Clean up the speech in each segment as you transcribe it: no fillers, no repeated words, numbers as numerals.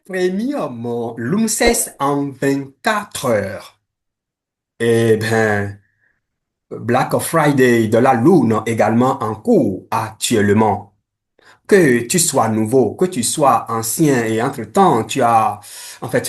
Premium, l'UNCES en 24 heures. Eh bien, Black Friday de la Lune également en cours actuellement. Que tu sois nouveau, que tu sois ancien et entre-temps, tu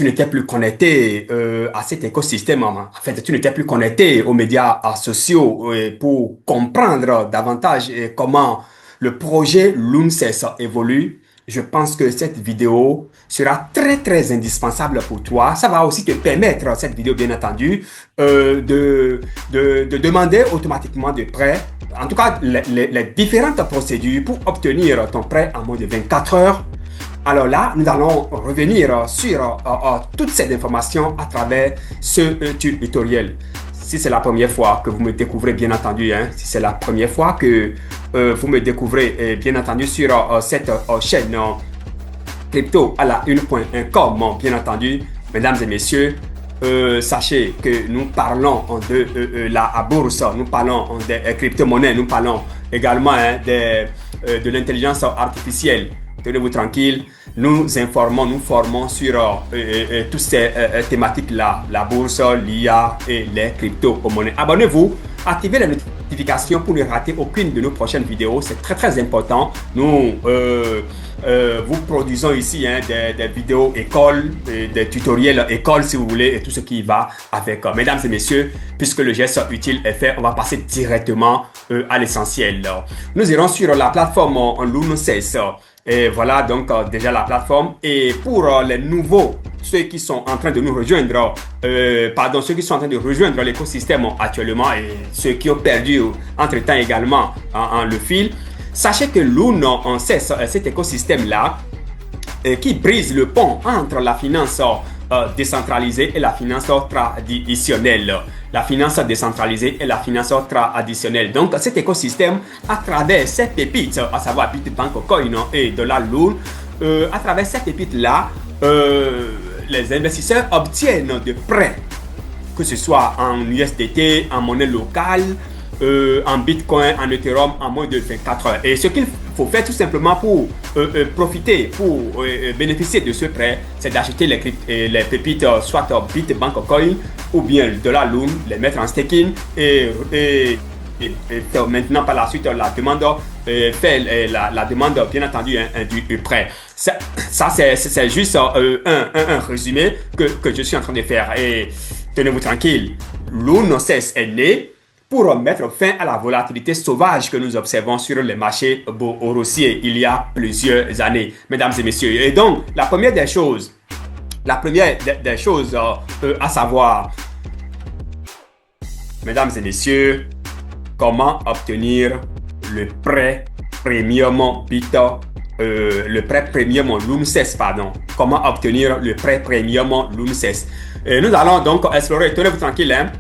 n'étais plus connecté à cet écosystème. En fait, tu n'étais plus connecté aux médias sociaux pour comprendre davantage comment le projet l'UNCES évolue. Je pense que cette vidéo sera très, très indispensable pour toi. Ça va aussi te permettre, cette vidéo, bien entendu, de demander automatiquement de prêt en tout cas, les différentes procédures pour obtenir ton prêt en moins de 24 heures. Alors là, nous allons revenir sur toutes ces informations à travers ce tutoriel. Si c'est la première fois que vous me découvrez, bien entendu, hein, si c'est la première fois que vous me découvrez, bien entendu, sur cette chaîne crypto à la une.com, bien entendu, mesdames et messieurs, sachez que nous parlons de la bourse, nous parlons des crypto-monnaies, nous parlons également de l'intelligence artificielle. Tenez-vous tranquille, nous informons, nous formons sur toutes ces thématiques-là, la bourse, l'IA et les crypto-monnaies. Abonnez-vous, activez les notifications pour ne rater aucune de nos prochaines vidéos. C'est très très important. Nous vous produisons ici des vidéos écoles, des tutoriels écoles si vous voulez, et tout ce qui va avec. Mesdames et messieurs, puisque le geste utile est fait, on va passer directement à l'essentiel. Nous irons sur la plateforme en l'UNCES. Et voilà donc déjà la plateforme. Et pour les nouveaux, ceux qui sont en train de nous rejoindre, ceux qui sont en train de rejoindre l'écosystème actuellement et ceux qui ont perdu entre-temps également le fil, sachez que l'UNCES, cet écosystème-là, qui brise le pont entre la finance décentralisée et la finance traditionnelle. La finance décentralisée et la finance traditionnelle. Donc, cet écosystème, à travers ces pépites, à savoir Bitbank, Coin et de la Lune, à travers ces pépites-là, les investisseurs obtiennent des prêts, que ce soit en USDT, en monnaie locale, en Bitcoin, en Ethereum, en moins de 24 heures. Et ce qu'il faut faire tout simplement pour profiter, pour bénéficier de ce prêt, c'est d'acheter les pépites, soit Bitbank Coin ou bien de la Lune, les mettre en staking et maintenant par la suite la demande la demande bien entendu du prêt. Ça c'est juste un résumé que je suis en train de faire et tenez-vous tranquille, l'UNCES est né pour mettre fin à la volatilité sauvage que nous observons sur les marchés boursiers il y a plusieurs années, mesdames et messieurs. Et donc, la première des choses à savoir, mesdames et messieurs, comment obtenir le prêt premium le prêt premium l'UNCES, pardon. Comment obtenir le prêt premium l'UNCES. Nous allons donc explorer, tenez-vous tranquille, hein.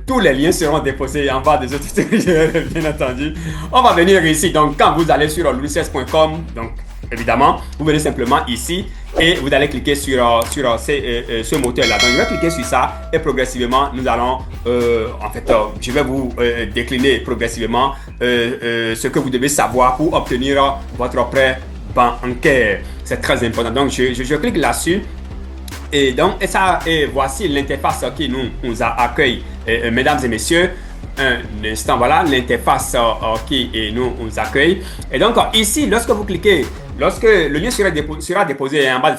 Tous les liens seront déposés en bas de ce tutoriel, bien entendu. On va venir ici, donc quand vous allez sur l'UNCES.com, donc évidemment, vous venez simplement ici et vous allez cliquer sur ce moteur-là. Donc je vais cliquer sur ça et progressivement, nous allons, je vais vous décliner progressivement ce que vous devez savoir pour obtenir votre prêt bancaire. C'est très important. Donc je clique là-dessus. Et donc, voici l'interface qui nous accueille, mesdames et messieurs. Un instant, voilà l'interface qui nous accueille. Et donc, ici, lorsque vous cliquez, lorsque le lien sera déposé en bas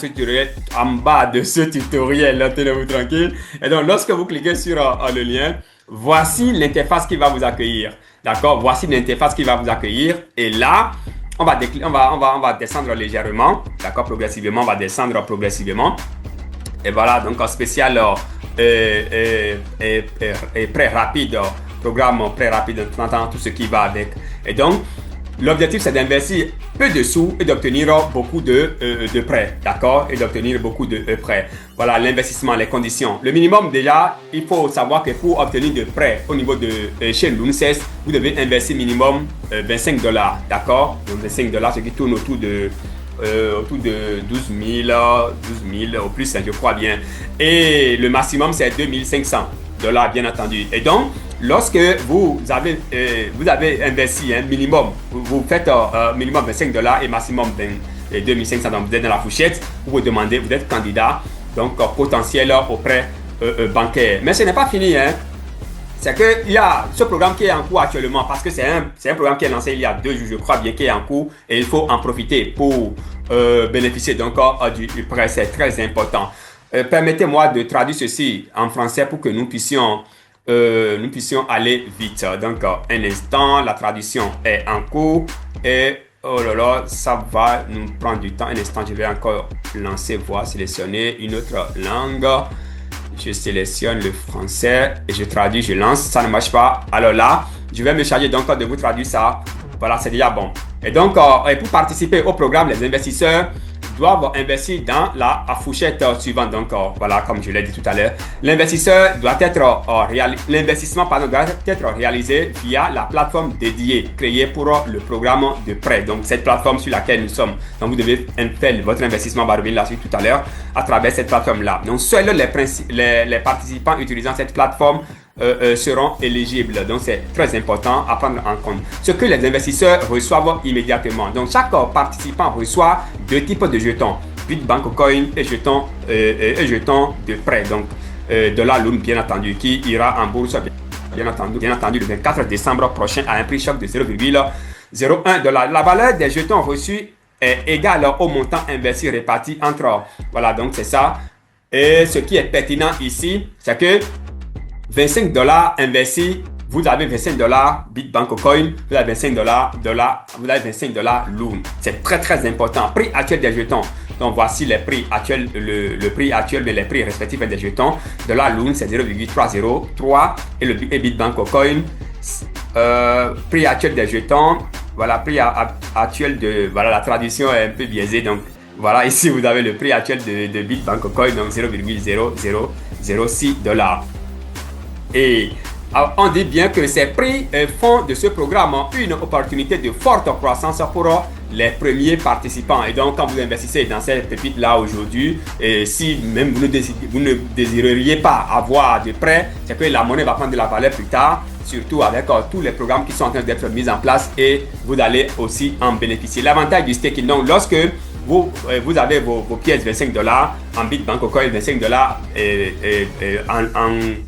de ce tutoriel, tenez-vous tranquille. Et donc, lorsque vous cliquez sur le lien, voici l'interface qui va vous accueillir. D'accord? Voici l'interface qui va vous accueillir. Et là, on va descendre légèrement. D'accord? Progressivement, on va descendre progressivement. Et voilà, donc un spécial très rapide, programme très rapide, en entendant tout ce qui va avec. Et donc, l'objectif, c'est d'investir peu de sous et d'obtenir beaucoup de prêts, d'accord? Et d'obtenir beaucoup de prêts. Voilà, l'investissement, les conditions. Le minimum, déjà, il faut savoir que pour obtenir de prêts au niveau de chez l'UNCES, vous devez investir minimum $25, d'accord? Donc, $25, ce qui tourne autour de 12 000 au plus, je crois bien. Et le maximum, c'est 2500 $, bien entendu. Et donc, lorsque vous avez investi un minimum, vous faites minimum $25 et maximum et 2500. Donc, vous êtes dans la fourchette, vous demandez, vous êtes candidat, donc potentiel au prêt bancaire. Mais ce n'est pas fini, hein. C'est qu'il y a ce programme qui est en cours actuellement, parce que c'est un programme qui est lancé il y a 2 jours, je crois bien, qui est en cours, et il faut en profiter pour bénéficier donc du prêt. C'est très important. Permettez-moi de traduire ceci en français pour que nous puissions aller vite. Donc, un instant, la traduction est en cours, et oh là là, ça va nous prendre du temps. Un instant, je vais encore lancer, voir, sélectionner une autre langue. Je sélectionne le français et je traduis, je lance, ça ne marche pas. Alors là, je vais me charger donc de vous traduire ça. Voilà, c'est déjà bon. Et donc, pour participer au programme, les investisseurs doivent investir dans la fourchette suivante. Donc, voilà, comme je l'ai dit tout à l'heure, l'investissement doit être réalisé via la plateforme dédiée créée pour le programme de prêt. Donc, cette plateforme sur laquelle nous sommes. Donc, vous devez faire votre investissement, on va revenir là-dessus tout à l'heure, à travers cette plateforme-là. Donc, seuls les participants utilisant cette plateforme seront éligibles. Donc, c'est très important à prendre en compte. Ce que les investisseurs reçoivent immédiatement. Donc, chaque participant reçoit 2 types de jetons. Bitbank Coin et jetons de prêt. Donc, dollar loan, bien entendu, qui ira en bourse, bien entendu, le 24 décembre prochain à un prix choc de 0,01 $. La valeur des jetons reçus est égale au montant investi réparti entre. Voilà, donc c'est ça. Et ce qui est pertinent ici, c'est que 25 $ investis, vous avez 25 $ Bitbank Coin, vous avez 25 vous avez 25 $ Loon. C'est très très important. Prix actuel des jetons. Donc voici les prix actuels, le prix actuel, mais les prix respectifs des jetons. Loon, c'est 0,303 et Bitbank Coin. Prix actuel des jetons. Voilà, prix actuel de. Voilà, la traduction est un peu biaisée. Donc voilà, ici vous avez le prix actuel de Bitbank Coin, donc 0,0006 $. Et on dit bien que ces prix font de ce programme une opportunité de forte croissance pour les premiers participants. Et donc, quand vous investissez dans cette pépite-là aujourd'hui, et si même vous ne désireriez pas avoir de prêt, c'est que la monnaie va prendre de la valeur plus tard, surtout avec tous les programmes qui sont en train d'être mis en place, et vous allez aussi en bénéficier. L'avantage du staking, donc, lorsque vous avez vos pièces 25 $ en Bitbank Coin, 25 $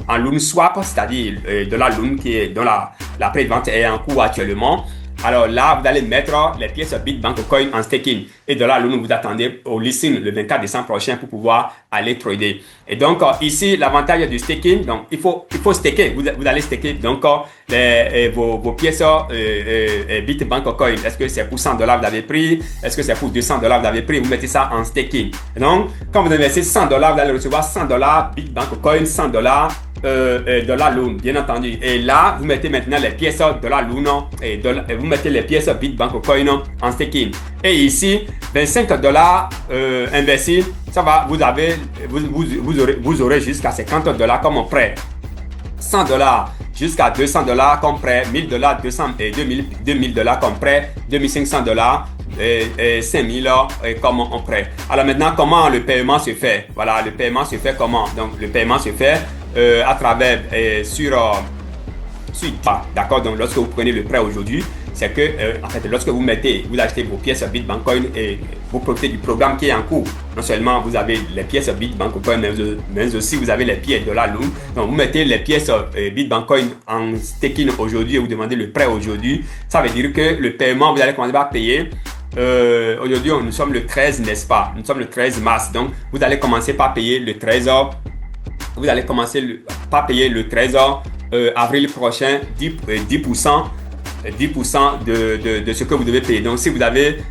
en Loon Swap, c'est-à-dire de la Loon qui est dans la pré-vente est en cours actuellement. Alors là, vous allez mettre les pièces Bitbank Coin en staking. Et de là, vous attendez au listing le 24 décembre prochain pour pouvoir aller trader. Et donc, ici, l'avantage du staking, donc il faut staker. Vous allez staker donc vos pièces Bitbank Coin. Est-ce que c'est pour 100 $ vous avez pris? Est-ce que c'est pour 200 $ vous avez pris? Vous mettez ça en staking. Et donc, quand vous investissez 100 $, vous allez recevoir 100 $ Bitbank Coin, 100 $ de la Loon, bien entendu. Et là, vous mettez maintenant les pièces de la Loon et vous mettez les pièces Bitbank Coin en staking. Et ici, 25 $ investis, ça va, vous aurez jusqu'à 50 $ comme prêt. 100 $ jusqu'à 200 $ comme prêt, 1000 $, 200 et 2000 $ comme prêt, 2500 $ et 5000 comme on prêt. Alors maintenant, comment le paiement se fait? Voilà, le paiement se fait comment? Donc, le paiement se fait à travers d'accord. Donc, lorsque vous prenez le prêt aujourd'hui, c'est que en fait, lorsque vous achetez vos pièces Bitbank Coin et vous profitez du programme qui est en cours. Non seulement vous avez les pièces Bitbank Coin, mais aussi vous avez les pièces de la Loon. Donc, vous mettez les pièces Bitbank Coin en staking aujourd'hui et vous demandez le prêt aujourd'hui. Ça veut dire que le paiement, vous allez commencer par payer. Aujourd'hui, nous sommes le 13, n'est-ce pas? Nous sommes le 13 mars. Donc, vous allez commencer par payer le 13. Vous allez commencer par payer le 13 avril prochain 10% de ce que vous devez payer. Donc, si vous aviez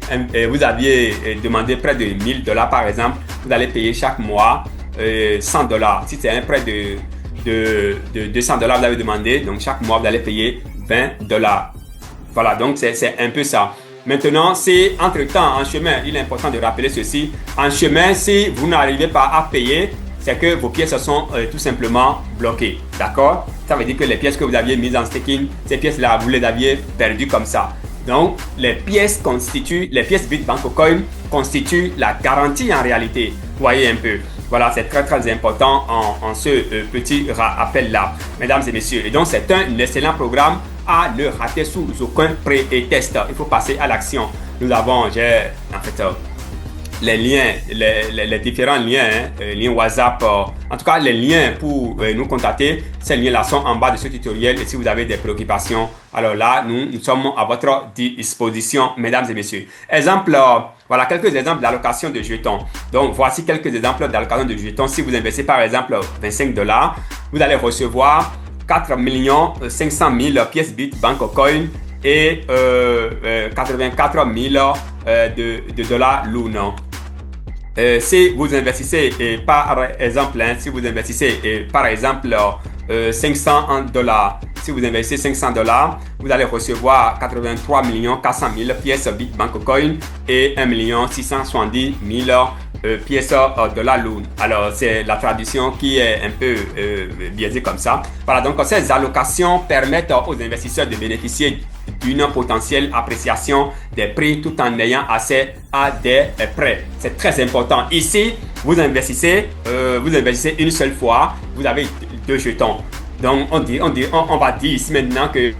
demandé près de 1000 $ par exemple, vous allez payer chaque mois 100 $. Si c'est un prêt de 200 $, vous avez demandé, donc chaque mois, vous allez payer 20 $. Voilà, donc c'est un peu ça. Maintenant, si entre-temps, en chemin, il est important de rappeler ceci. En chemin, si vous n'arrivez pas à payer, c'est que vos pièces sont tout simplement bloquées. D'accord? Ça veut dire que les pièces que vous aviez mises en staking, ces pièces-là, vous les aviez perdues comme ça. Donc, les pièces Bitbank Coin constituent la garantie en réalité. Vous voyez un peu. Voilà, c'est très très important en ce petit rappel-là, mesdames et messieurs. Et donc, c'est un excellent programme à ne rater sous aucun pré et test. Il faut passer à l'action. les liens, les différents liens, hein, liens WhatsApp, en tout cas les liens pour nous contacter, ces liens-là sont en bas de ce tutoriel et si vous avez des préoccupations, alors là, nous sommes à votre disposition, mesdames et messieurs. Exemple, voilà quelques exemples d'allocation de jetons. Donc, voici quelques exemples d'allocation de jetons. Si vous investissez par exemple $25, vous allez recevoir 4 500 000 pièces Bitcoin et 84 000 de dollars Luna. Si vous investissez par exemple, hein, si vous investissez par exemple $500, si vous investissez $500, vous allez recevoir 83 400 000 pièces Bitcoin et 1 670 000 pièces de la Lune. Alors, c'est la traduction qui est un peu biaisée comme ça. Voilà, donc ces allocations permettent aux investisseurs de bénéficier d'une potentielle appréciation des prix tout en ayant accès à des prêts. C'est très important. Ici, vous investissez une seule fois, vous avez 2 jetons. Donc, on va dire ici maintenant que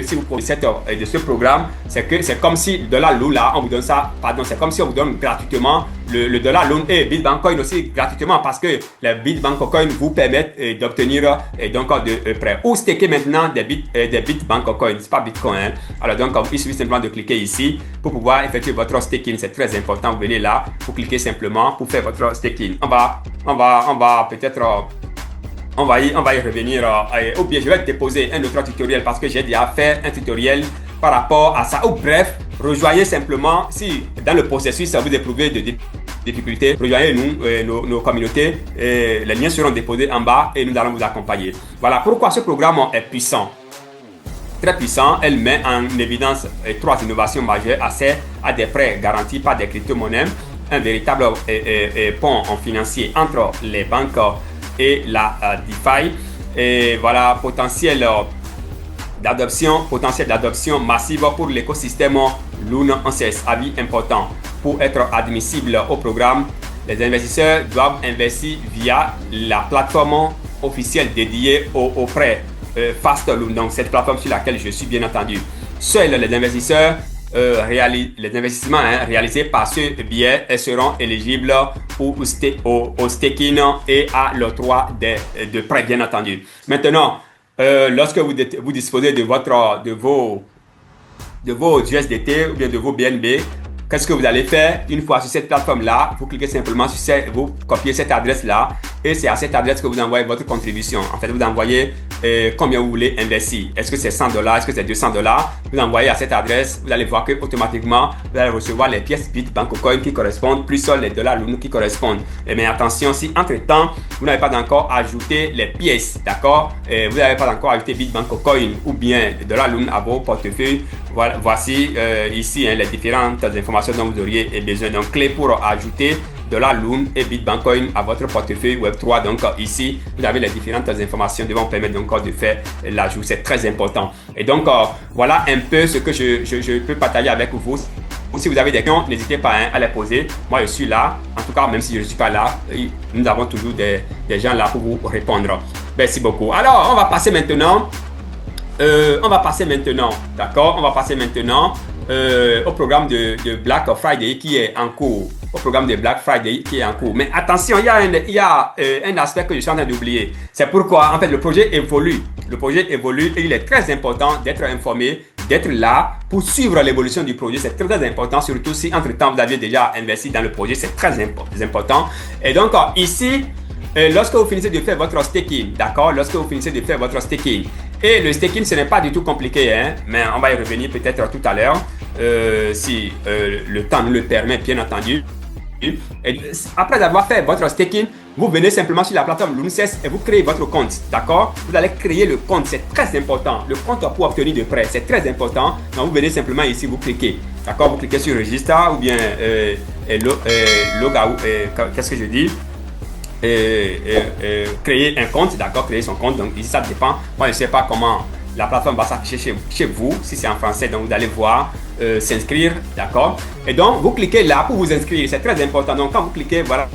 si vous profitez de ce programme, c'est comme si de la Lune là, on vous donne ça, pardon, c'est comme si on vous donne gratuitement le dollar Lune et Bitcoin aussi gratuitement parce que les Bitcoin vous permettent d'obtenir donc de prêts. Ou staker maintenant des Bitcoin, c'est pas Bitcoin. Hein. Alors donc il suffit simplement de cliquer ici pour pouvoir effectuer votre staking. C'est très important. Vous venez là, vous cliquez simplement pour faire votre staking. On va peut-être on va y revenir. Ou bien je vais déposer un autre tutoriel parce que j'ai déjà fait un tutoriel par rapport à ça. Ou bref, rejoignez simplement, si dans le processus vous éprouvez de difficultés, rejoignez nos communautés. Les liens seront déposés en bas et nous allons vous accompagner. Voilà pourquoi ce programme est puissant. Très puissant, elle met en évidence 3 innovations majeures accès à des prêts garantis par des crypto-monnaies, un véritable pont en financier entre les banques et la DeFi. Et voilà, potentiel d'adoption massive pour l'écosystème Luna. Avis important. Pour être admissible au programme, les investisseurs doivent investir via la plateforme officielle dédiée aux prêts Fast Loan. Donc cette plateforme sur laquelle je suis bien entendu. Seuls les investisseurs les investissements réalisés par ce biais seront éligibles au staking et à l'octroi de prêts, bien entendu. Maintenant, lorsque vous disposez de vos USDT ou bien de vos BNB, qu'est-ce que vous allez faire une fois sur cette plateforme-là? Vous cliquez simplement sur vous copiez cette adresse-là et c'est à cette adresse que vous envoyez votre contribution. En fait, vous envoyez combien vous voulez investir. Est-ce que c'est $100? Est-ce que c'est $200? Vous envoyez à cette adresse. Vous allez voir que automatiquement, vous allez recevoir les pièces Bitcoin qui correspondent, plus les dollars Luna qui correspondent. Mais attention, si entre-temps, vous n'avez pas encore ajouté les pièces, d'accord? Vous n'avez pas encore ajouté Bitcoin ou bien dollars Luna à vos portefeuilles. Voilà, voici ici les différentes informations dont vous auriez besoin. Donc, clé pour ajouter dollar Luna et Bitcoin à votre portefeuille Web3. Donc ici, vous avez les différentes informations qui vont permettre donc de faire l'ajout. C'est très important. Et donc, voilà un peu ce que je peux partager avec vous. Si vous avez des questions, n'hésitez pas à les poser. Moi, je suis là. En tout cas, même si je ne suis pas là, nous avons toujours des gens là pour vous répondre. Merci beaucoup. Alors, on va passer maintenant. D'accord? On va passer maintenant au programme de Black Friday qui est en cours. Mais attention, il y a un aspect que je suis en train d'oublier. C'est pourquoi, en fait, le projet évolue. Et il est très important d'être informé, d'être là pour suivre l'évolution du projet. C'est très important, surtout si entre-temps vous aviez déjà investi dans le projet. C'est très important. Et donc, ici, lorsque vous finissez de faire votre staking, d'accord? Et le staking, ce n'est pas du tout compliqué, hein? Mais on va y revenir peut-être tout à l'heure, si le temps nous le permet, bien entendu. Et après avoir fait votre staking, vous venez simplement sur la plateforme Lunces et vous créez votre compte, d'accord? Vous allez créer le compte, c'est très important. Le compte pour obtenir des prêts, c'est très important. Donc vous venez simplement ici, vous cliquez, d'accord? Vous cliquez sur Register ou bien Logout, qu'est-ce que je dis? Créer un compte, d'accord? Créer son compte, donc ici ça dépend. Moi je ne sais pas comment la plateforme va s'afficher chez vous, si c'est en français, donc vous allez voir s'inscrire, d'accord? Et donc vous cliquez là pour vous inscrire, c'est très important. Donc quand vous cliquez, voilà,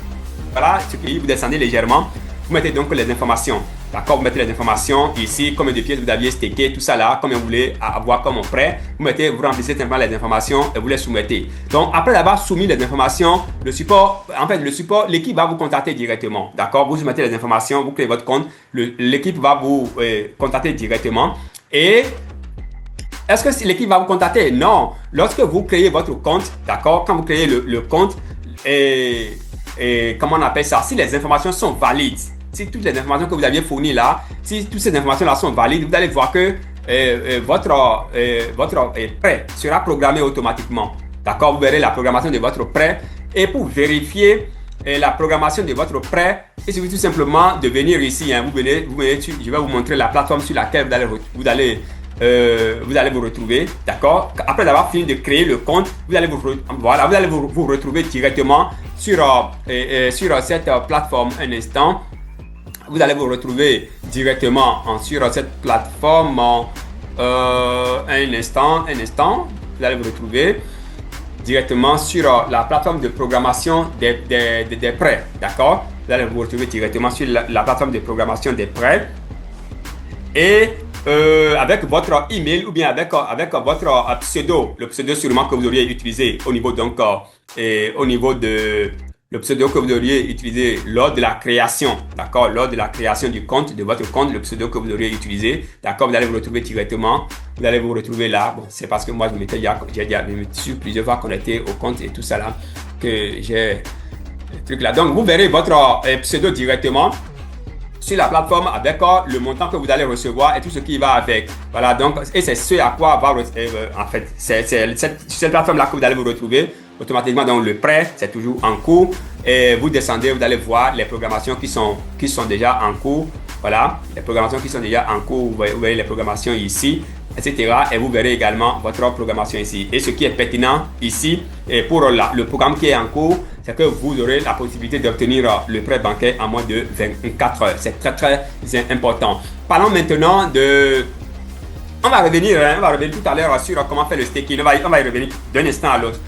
vous descendez légèrement, vous mettez donc les informations. D'accord, vous mettez les informations ici, combien de pièces vous aviez stacké, tout ça là, combien vous voulez avoir comme prêt. Vous remplissez simplement les informations et vous les soumettez. Donc, après avoir soumis les informations, l'équipe va vous contacter directement. D'accord, vous soumettez les informations, vous créez votre compte, l'équipe va vous contacter directement. Et est-ce que l'équipe va vous contacter? Non. Lorsque vous créez votre compte, d'accord, quand vous créez le compte, comment on appelle ça? Si les informations sont valides, si toutes les informations que vous aviez fournies là, si toutes ces informations-là sont valides, vous allez voir que votre prêt sera programmé automatiquement. D'accord? Vous verrez la programmation de votre prêt. Et pour vérifier la programmation de votre prêt, il suffit tout simplement de venir ici. Hein. Je vais vous montrer la plateforme sur laquelle vous allez vous retrouver, d'accord? Après avoir fini de créer le compte, vous allez vous retrouver directement sur cette plateforme. Un instant, vous allez vous retrouver directement sur cette plateforme. Un instant, vous allez vous retrouver directement sur la plateforme de programmation des prêts, d'accord? Vous allez vous retrouver directement sur la plateforme de programmation des prêts et avec votre email ou bien avec votre pseudo, le pseudo sûrement que vous auriez utilisé au niveau de le pseudo que vous auriez utilisé lors de la création, d'accord, lors de la création du compte, de votre compte, le pseudo que vous auriez utilisé, d'accord, vous allez vous retrouver directement, vous allez vous retrouver là. Bon, c'est parce que moi je me suis plusieurs fois connecté au compte et tout ça là que j'ai le truc là. Donc vous verrez votre pseudo directement sur la plateforme avec le montant que vous allez recevoir et tout ce qui va avec. Voilà, donc, et c'est ce à quoi va, en fait, c'est cette plateforme-là que vous allez vous retrouver automatiquement. Donc, le prêt, c'est toujours en cours. Et vous descendez, vous allez voir les programmations qui sont déjà en cours. Voilà, les programmations qui sont déjà en cours. Vous voyez les programmations ici, etc. Et vous verrez également votre programmation ici. Et ce qui est pertinent ici, et pour le programme qui est en cours, c'est que vous aurez la possibilité d'obtenir le prêt bancaire en moins de 24 heures. C'est très, très important. Parlons maintenant de... On va revenir tout à l'heure sur comment faire le staking. On va y revenir d'un instant à l'autre.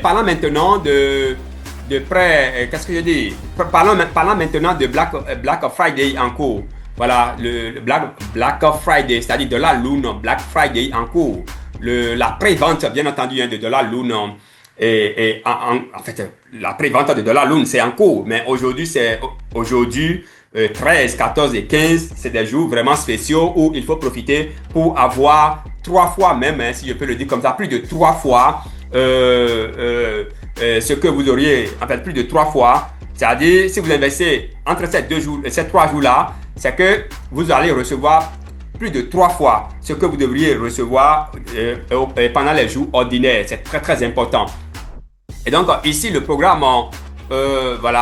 Parlons maintenant de prêt... Qu'est-ce que je dis? Parlons maintenant de Black Friday en cours. Voilà, le Black Friday, c'est-à-dire de la Lune, Black Friday en cours. La pré-vente, bien entendu, de la Lune. En fait, la pré-vente de $Lune, c'est en cours. Mais aujourd'hui, 13, 14 et 15, c'est des jours vraiment spéciaux où il faut profiter pour avoir 3 fois même, hein, si je peux le dire comme ça, plus de 3 fois ce que vous auriez, en fait, plus de 3 fois. C'est-à-dire, si vous investissez entre ces 3 jours-là, c'est que vous allez recevoir plus de 3 fois ce que vous devriez recevoir pendant les jours ordinaires. C'est très, très important. Et donc, ici, le programme,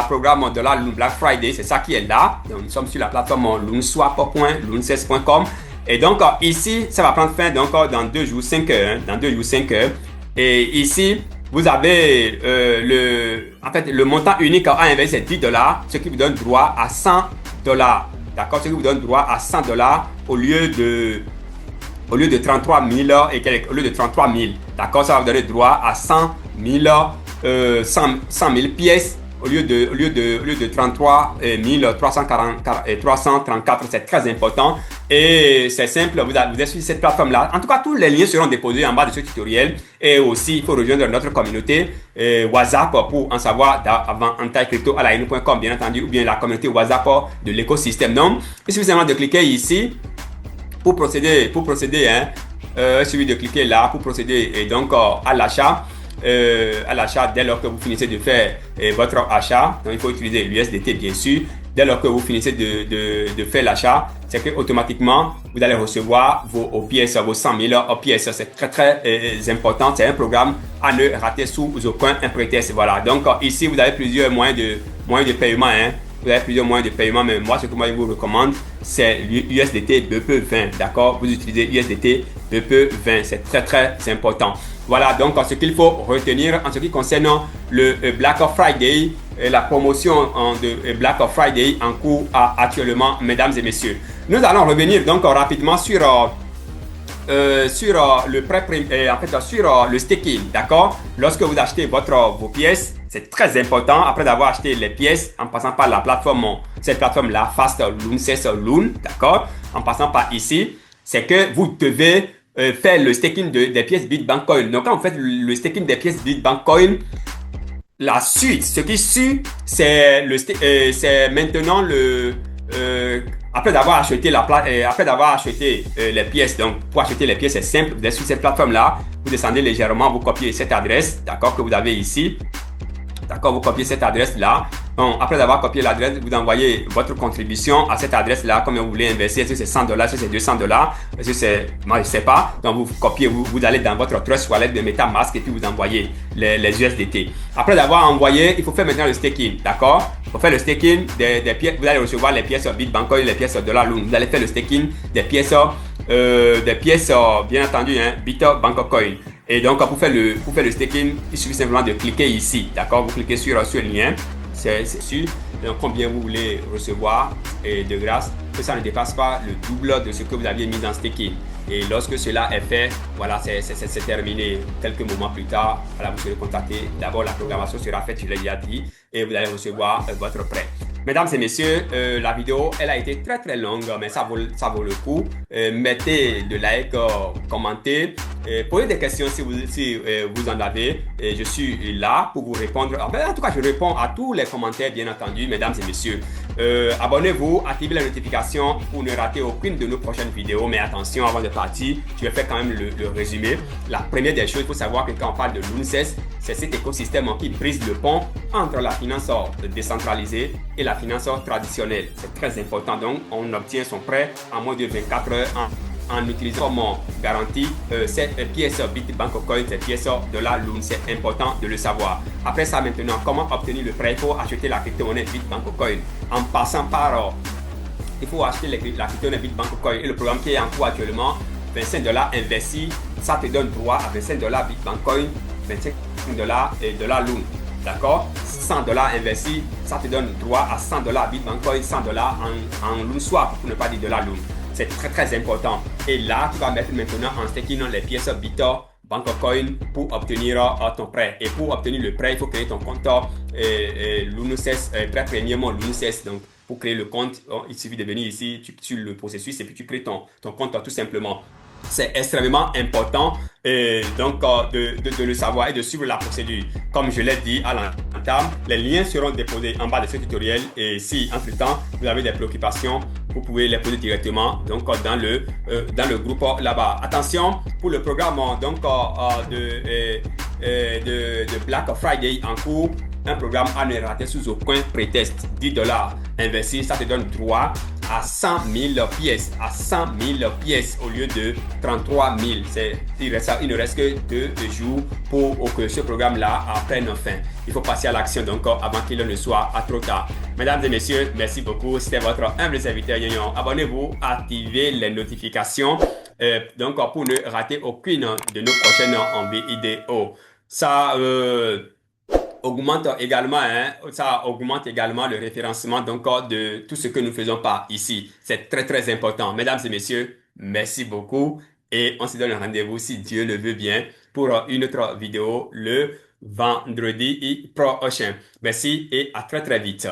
programme de la Black Friday, c'est ça qui est là. Donc, nous sommes sur la plateforme luneswap.lunes16.com. Et donc, ici, ça va prendre fin donc, dans 2 jours, 5 heures. Dans 2 jours, 5 heures. Et ici, vous avez le montant unique à investir, c'est $10, ce qui vous donne droit à $100. D'accord, ce qui vous donne droit à $100 au lieu de 33 000 et quelques, au lieu de 33 000. D'accord, ça va vous donner droit à 100 000 pièces au lieu de 33 334. C'est très important et c'est simple. Vous êtes sur cette plateforme là. En tout cas, tous les liens seront déposés en bas de ce tutoriel. Et aussi, il faut rejoindre notre communauté WhatsApp pour en savoir en crypto-à-la-une.com, bien entendu, ou bien la communauté WhatsApp de l'écosystème. Donc, il suffit seulement de cliquer ici pour procéder. Il suffit de cliquer là pour procéder et donc à l'achat dès lors que vous finissez de faire votre achat. Donc il faut utiliser l'USDT bien sûr. Dès lors que vous finissez de faire l'achat, c'est que automatiquement vous allez recevoir vos pièces, vos 100 000 pièces. C'est très très important. C'est un programme à ne rater sous aucun prétexte. Voilà. Donc ici vous avez plusieurs moyens de paiement. Hein. Vous avez plusieurs moyens de paiement, mais moi ce que moi je vous recommande c'est l'USDT BP20. D'accord, vous utilisez USDT BP20. C'est très très important. Voilà donc ce qu'il faut retenir en ce qui concerne le Black Friday, la promotion de Black Friday en cours actuellement, mesdames et messieurs. Nous allons revenir donc rapidement sur le sur le staking, d'accord. Lorsque vous achetez vos pièces, C'est très important après d'avoir acheté les pièces en passant par la plateforme, cette plateforme-là, Fast Loan, c'est Loan, d'accord? En passant par ici, c'est que vous devez faire le staking des pièces Bitbank Coin. Donc, quand vous faites le staking des pièces Bitbank Coin, la suite, ce qui suit, c'est maintenant après d'avoir acheté après d'avoir acheté les pièces. Donc, pour acheter les pièces, c'est simple. Vous êtes sur cette plateforme-là, vous descendez légèrement, vous copiez cette adresse, d'accord, que vous avez ici. D'accord, vous copiez cette adresse-là. Bon, après avoir copié l'adresse, vous envoyez votre contribution à cette adresse-là, comme vous voulez investir. Est-ce que c'est 100 dollars, est-ce que c'est 200 dollars, est-ce que c'est, moi je sais pas. Donc vous copiez, vous allez dans votre Trust Wallet de MetaMask et puis vous envoyez les USDT. Après d'avoir envoyé, il faut faire maintenant le staking, d'accord? Il faut faire le staking des pièces. Vous allez recevoir les pièces Bitbank Coin, les pièces Dollar Loan. Vous allez faire le staking des pièces, bien entendu, hein, Bitbank Coin. Et donc, pour faire le staking, il suffit simplement de cliquer ici. D'accord? Vous cliquez sur le lien. C'est sûr. Donc, combien vous voulez recevoir et de grâce que ça ne dépasse pas le double de ce que vous aviez mis dans staking. Et lorsque cela est fait, voilà, c'est terminé. Quelques moments plus tard, voilà, vous serez contacté. D'abord, la programmation sera faite, je l'ai déjà dit, et vous allez recevoir votre prêt. Mesdames et messieurs, la vidéo, elle a été très très longue, mais ça vaut le coup. Mettez de like, commentez, posez des questions si vous en avez. Et je suis là pour vous répondre. En tout cas, je réponds à tous les commentaires, bien entendu, mesdames et messieurs. Abonnez-vous, activez la notification pour ne rater aucune de nos prochaines vidéos. Mais attention, avant de partir, je vais faire quand même le résumé. La première des choses, il faut savoir que quand on parle de Loonses, c'est cet écosystème qui brise le pont entre la finance décentralisée et la finance traditionnelle. C'est très important. Donc, on obtient son prêt en moins de 24 heures en utilisant comme garantie cette pièce Bitbank Coin, cette pièce de la Loon. C'est important de le savoir. Après ça, maintenant, comment obtenir le prêt? Il faut acheter la crypto-monnaie Bitbank Coin en passant par il faut acheter la crypto-monnaie Bitbank Coin et le programme qui est en cours actuellement, 25 dollars investis, ça te donne droit à 25 dollars Bitbank Coin, 25 dollars et de la Loon. D'accord? 100 dollars investis, ça te donne droit à 100 dollars Bitbank Coin, 100 dollars en Loon Swap, pour ne pas dire de la Loon. C'est très très important. Et là, tu vas mettre maintenant en staking les pièces Bitbank Coin pour obtenir ton prêt. Et pour obtenir le prêt, il faut créer ton compte Lunoces, prêt premium Lunoces. Donc, pour créer le compte, il suffit de venir ici, tu suis le processus et puis tu crées ton compte tout simplement. C'est extrêmement important donc de le savoir et de suivre la procédure. Comme je l'ai dit à l'entame, les liens seront déposés en bas de ce tutoriel et si entre-temps vous avez des préoccupations, vous pouvez les poser directement donc dans le groupe là-bas. Attention pour le programme donc de Black Friday en cours. Un programme à ne rater sous aucun prétexte. 10 dollars investis, ça te donne droit à 100 000 pièces. À 100 000 pièces au lieu de 33 000. Il ne reste que 2 jours pour que ce programme-là prenne fin. Il faut passer à l'action donc avant qu'il ne soit trop tard. Mesdames et messieurs, merci beaucoup. C'était votre humble serviteur Yon. Abonnez-vous, activez les notifications donc pour ne rater aucune de nos prochaines vidéos. Ça augmente également, ça augmente également le référencement donc de tout ce que nous faisons par ici. C'est très très important. Mesdames et messieurs, merci beaucoup et on se donne rendez-vous si Dieu le veut bien pour une autre vidéo le vendredi prochain. Merci et à très très vite.